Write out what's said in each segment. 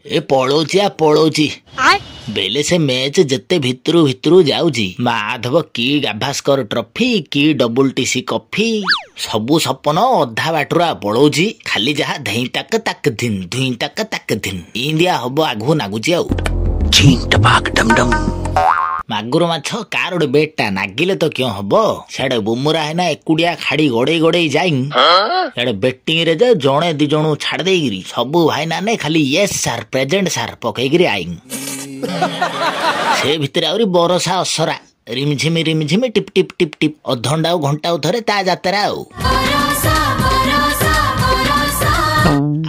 ए पड़ोची बेले से मैच जिते भितरू भितरू जाऊची माधव की गाभास्कर ट्रॉफी की डबल टीसी कॉफी सबू सपन अधा बाटुरा पड़ोची खाली जहा धई टाक ताक दिन इंडिया हब आगु नागुची आउ झींट बाग डमडम मागुर माछ कार गोटे बेटा नागिले तो क्यों हब सियाड़े बुमरा है ना एकुडिया खाड़ी गड़े गड़े जाई सियाड़े बैटिंग रे जे जणे दी जणु छाड़ देगिरी सबू भाई नाने खाली यस सर प्रेजेंट सर पकईगिरी आई से भितर आउरी बरसा असरा रिमझिम टिप टिप टिप टिप अधंडा घंटा थरे ता जातरा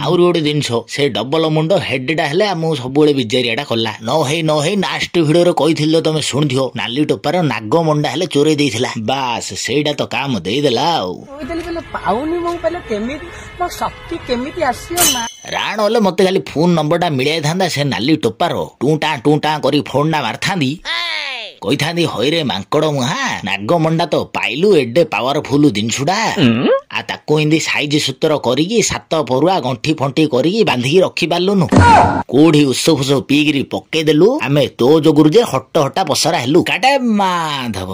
आउरी गोटे जिनस से डबल मुंड हेडा हेले आमु सबुले बिजारियाटा कला न हे लास्ट भिडियो कही तुम शुण दियो नाली टोपार नाग मंडा हेले चोरे देइथिला बास सेटा तो काम देदेला राण होले मते खाली फोन नंबरटा मिलाई थांदा से नाली टोपार टूटा करी फोन मारथांदी कही था हईरे मांकड़ मुहा नाग मंडा तो पाइलु एडे पावरफुल जिनसुडा आ ताको इंदी साइज सूत्र करिकी सात परुआ गंठी फंटी करिकी बांधिकी रखी पारलुनु कोठी उस फुस पीगिरी पके देलु आमे तो जोगुरु जे हट्ट हट्टा पसरा हेलु काटे माधव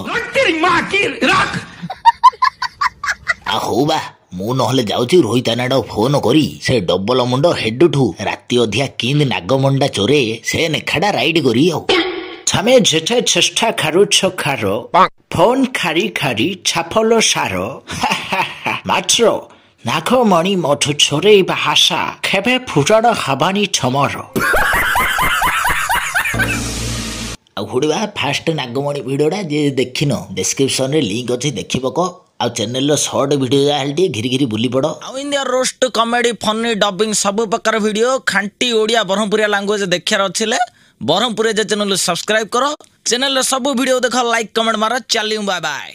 आ हो बा मु नहले जाउची रोहित नाडा फोन करी से डबल मुंड हेडुठू राती अधिया किंद नागमंडा चोरे से नेखाडा राइड करी आउ छमे जेठे चेष्टा खारुछ खारो फोन खारी खारी छाफलो सारो मात्र नागमणि मठु छोरे भाषा खेबे फुटण हबानी छमर हुड़वा फास्ट नागमणि भिडियोटा जे देखिन डिस्क्रिप्शन रे लिंक अछि देखिबको आ चैनल रो शॉर्ट वीडियो जाहलटी घिरी घिरी बुली पड़ो आ India roast comedy funny dubbing सब प्रकार वीडियो खांटी ओडिया ब्रह्मपुरिया लैंग्वेज देखार अच्छे ब्रह्मपुर चैनल सब्सक्राइब करो चैनल सब वीडियो देख लाइक कमेंट मारो चलियो बाय बाय।